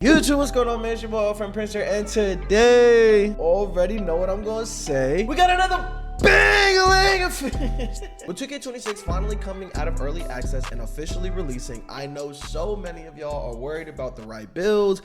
YouTube, what's going on, man? It's your boy friend Prince here, and today, already know what I'm gonna say. We got another bang-a-lang with 2K26 finally coming out of early access and officially releasing. I know so many of y'all are worried about the right build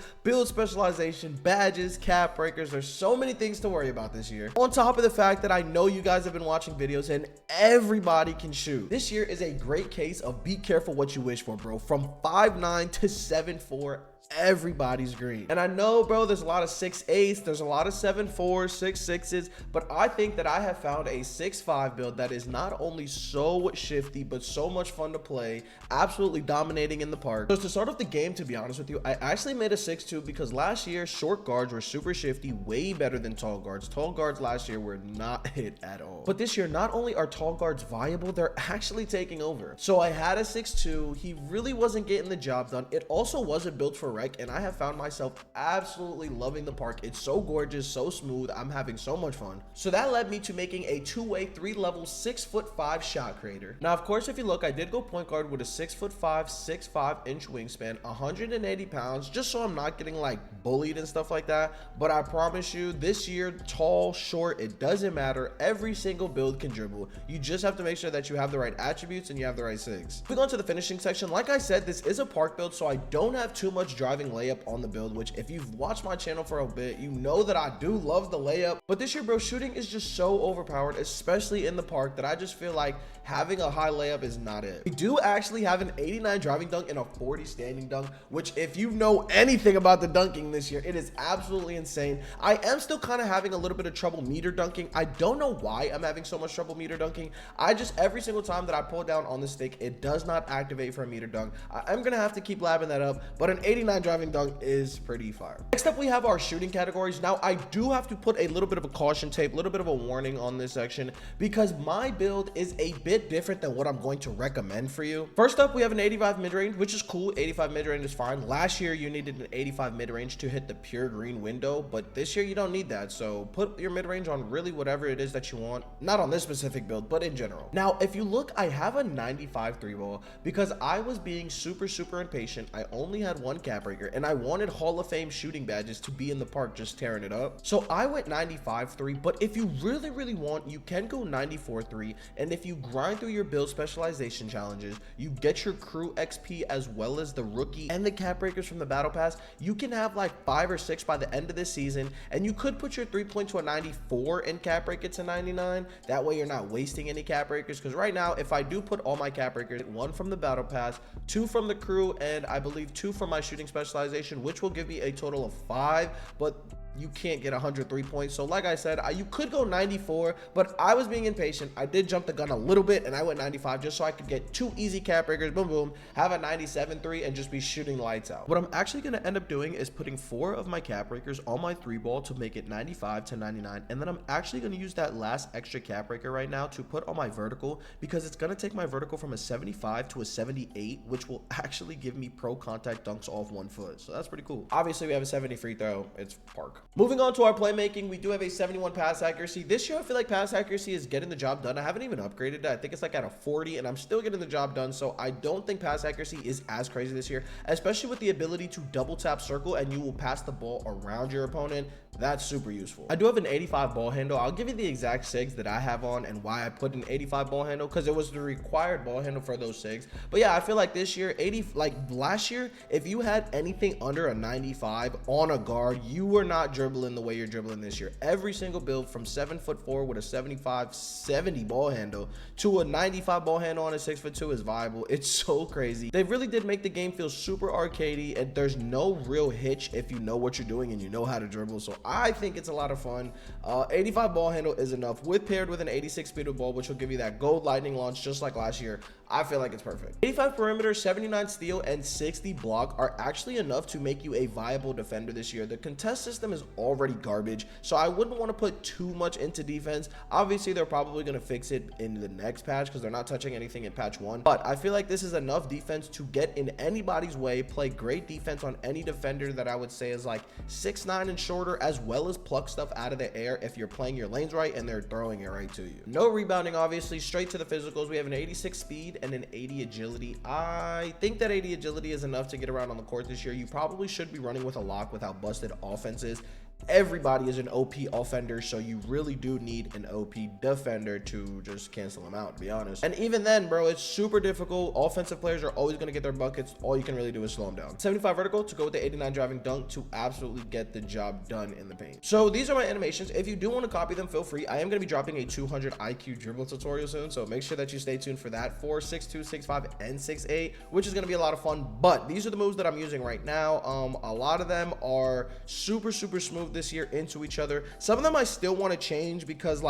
specialization, badges, cap breakers. There's so many things to worry about this year. On top of the fact that I know you guys have been watching videos and everybody can shoot. This year is a great case of be careful what you wish for, bro. From 5'9" to 7'4", everybody's green. And I know, bro, there's a lot of 6'8", there's a lot of 7'4", 6'6", but I think that I have found a 6'5" build that is not only so shifty but so much fun to play, absolutely dominating in the park. So to start off the game, to be honest with you, I actually made a 6'2" because last year short guards were super shifty, way better than tall guards. Tall guards last year were not hit at all, but this year not only are tall guards viable, they're actually taking over. So I had a 6'2", he really wasn't getting the job done. It also wasn't built for wreck, and I have found myself absolutely loving the park. It's so gorgeous, so smooth. I'm having so much fun. So that led me to making a two-way, 3-level, 6'5" shot creator. Now, of course, if you look, I did go point guard with a 6'5", 6'5" wingspan, 180 pounds, just so I'm not getting like bullied and stuff like that. But I promise you, this year, tall, short, it doesn't matter. Every single build can dribble. You just have to make sure that you have the right attributes and you have the right Sigs. Moving on to the finishing section, like I said, this is a park build, so I don't have too much driving layup on the build, which if you've watched my channel for a bit, you know that I do love the layup. But this year, bro, shooting is just so overpowered, especially in the park, that I just feel like having a high layup is not it. We do actually have an 89 driving dunk and a 40 standing dunk, which if you know anything about the dunking this year, it is absolutely insane. I am still kind of having a little bit of trouble meter dunking. I don't know why I'm having so much trouble meter dunking. I just, every single time that I pull down on the stick, it does not activate for a meter dunk. I'm gonna have to keep labbing that up, but an 89 driving dunk is pretty fire. Next up, we have our shooting categories. Now, I do have to put a little bit of a caution tape, a little bit of a warning on this section, because my build is a bit different than what I'm going to recommend for you. First up, we have an 85 mid-range, which is cool. 85 mid-range is fine. Last year, you needed an 85 mid-range to hit the pure green window, but this year you don't need that. So put your mid-range on really whatever it is that you want. Not on this specific build, but in general. Now, if you look, I have a 95 3-ball because I was being super impatient. I only had one cap breaker, and I wanted Hall of Fame shooting badges to be in the park just tearing it up. So I went 95-3, but if you really want, you can go 94-3, and if you grind through your build specialization challenges, you get your crew XP as well as the rookie and the cap breakers from the battle pass, you can have like 5 or 6 by the end of this season, and you could put your 3-point to a 94 and cap break it to 99. That way you're not wasting any cap breakers, because right now, if I do put all my cap breakers, 1 from the battle pass, 2 from the crew, and I believe 2 from my shooting specialization, which will give me a total of 5, but you can't get 103 points. So like I said, you could go 94, but I was being impatient. I did jump the gun a little bit, and I went 95 just so I could get 2 easy cap breakers, boom boom, have a 97-3 and just be shooting lights out. What I'm actually going to end up doing is putting 4 of my cap breakers on my 3-ball to make it 95 to 99, and then I'm actually going to use that last extra cap breaker right now to put on my vertical, because it's going to take my vertical from a 75 to a 78, which will actually give me pro contact dunks off 1 foot. So that's pretty cool. Obviously we have a 70 free throw. It's park. Moving on to our playmaking, we do have a 71 pass accuracy. This year, I feel like pass accuracy is getting the job done. I haven't even upgraded it. I think it's like at a 40, and I'm still getting the job done. So I don't think pass accuracy is as crazy this year, especially with the ability to double tap circle and you will pass the ball around your opponent. That's super useful. I do have an 85 ball handle. I'll give you the exact Sigs that I have on and why I put an 85 ball handle, because it was the required ball handle for those Sigs. But yeah, I feel like this year, like last year, if you had anything under a 95 on a guard, you were not dribbling the way you're dribbling this year. Every single build from 7'4" with a 75-70 ball handle to a 95 ball handle on a 6'2" is viable. It's so crazy. They really did make the game feel super arcadey, and there's no real hitch if you know what you're doing and you know how to dribble. So I think it's a lot of fun. 85 ball handle is enough, paired with an 86 speed of ball, which will give you that gold lightning launch just like last year. I feel like it's perfect. 85 perimeter, 79 steal, and 60 block are actually enough to make you a viable defender this year. The contest system is already garbage, so I wouldn't want to put too much into defense. Obviously, they're probably going to fix it in the next patch because they're not touching anything in patch 1. But I feel like this is enough defense to get in anybody's way, play great defense on any defender that I would say is like 6'9" and shorter, as well as pluck stuff out of the air if you're playing your lanes right and they're throwing it right to you. No rebounding, obviously, straight to the physicals. We have an 86 speed, speed and an 80 agility. I think that 80 agility is enough to get around on the court this year. You probably should be running with a lock with how busted offense is. Everybody is an OP offender, so you really do need an OP defender to just cancel them out, to be honest. And even then, bro, it's super difficult. Offensive players are always going to get their buckets. All you can really do is slow them down. 75 vertical to go with the 89 driving dunk to absolutely get the job done in the paint. So these are my animations. If you do want to copy them, feel free. I am going to be dropping a 200 IQ dribble tutorial soon, so make sure that you stay tuned for that for 6'2", 6'5", and 6'8", which is going to be a lot of fun. But these are the moves that I'm using right now. A lot of them are super smooth this year into each other. Some of them I still want to change because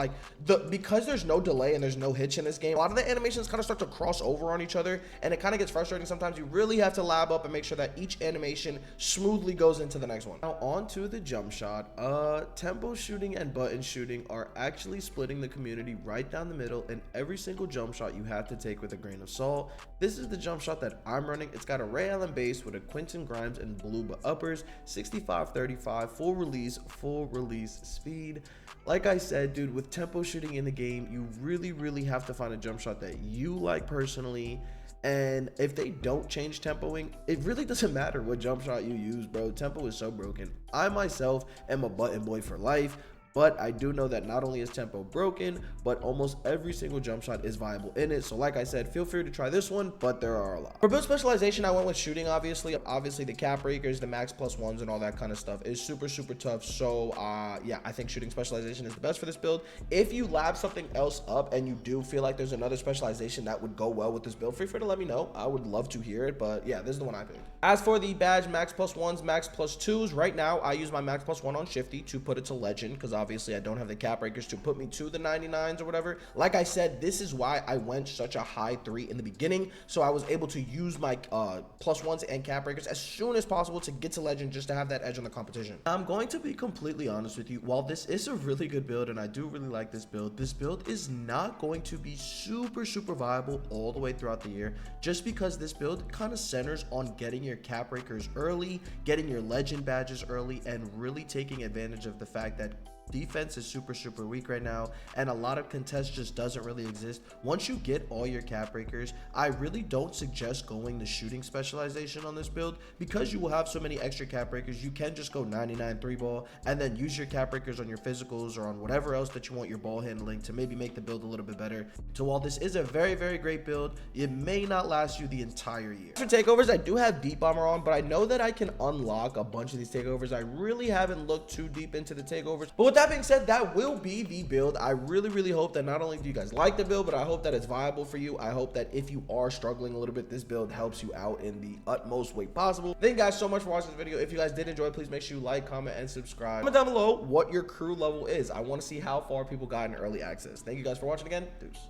because there's no delay and there's no hitch in this game, a lot of the animations kind of start to cross over on each other, and it kind of gets frustrating sometimes. You really have to lab up and make sure that each animation smoothly goes into the next one. Now on to the jump shot. Tempo shooting and button shooting are actually splitting the community right down the middle, and every single jump shot you have to take with a grain of salt. This is the jump shot that I'm running. It's got a Ray Allen base with a Quentin Grimes and blue uppers, 65-35, full release speed. Like I said, dude, with tempo shooting in the game, you really have to find a jump shot that you like personally. And if they don't change tempoing, it really doesn't matter what jump shot you use, bro. Tempo is so broken. I myself am a button boy for life, but I do know that not only is tempo broken, but almost every single jump shot is viable in it. So like I said, feel free to try this one, but there are a lot. For build specialization, I went with shooting, obviously. Obviously, the cap breakers, the max +1s, and all that kind of stuff is super tough. So yeah, I think shooting specialization is the best for this build. If you lab something else up and you do feel like there's another specialization that would go well with this build, feel free to let me know. I would love to hear it, but yeah, this is the one I picked. As for the badge max +1s, max +2s, right now I use my max +1 on Shifty to put it to legend, because obviously I don't have the cap breakers to put me to the 99s or whatever. Like I said, this is why I went such a high 3 in the beginning, so I was able to use my +1s and cap breakers as soon as possible to get to legend, just to have that edge on the competition. I'm going to be completely honest with you. While this is a really good build and I do really like this build is not going to be super viable all the way throughout the year, just because this build kind of centers on getting your cap breakers early, getting your legend badges early, and really taking advantage of the fact that defense is super weak right now, and a lot of contest just doesn't really exist. Once you get all your cap breakers, I really don't suggest going the shooting specialization on this build, because you will have so many extra cap breakers. You can just go 99 3 ball and then use your cap breakers on your physicals or on whatever else that you want your ball handling to maybe make the build a little bit better. So while this is a very great build, it may not last you the entire year. For takeovers, I do have deep bomber on, but I know that I can unlock a bunch of these takeovers. I really haven't looked too deep into the takeovers, but with that being said, that will be the build. I really hope that not only do you guys like the build, but I hope that it's viable for you. I hope that if you are struggling a little bit, this build helps you out in the utmost way possible. Thank you guys so much for watching this video. If you guys did enjoy, please make sure you like, comment, and subscribe. Comment down below what your crew level is. I want to see how far people got in early access. Thank you guys for watching again. Deuce.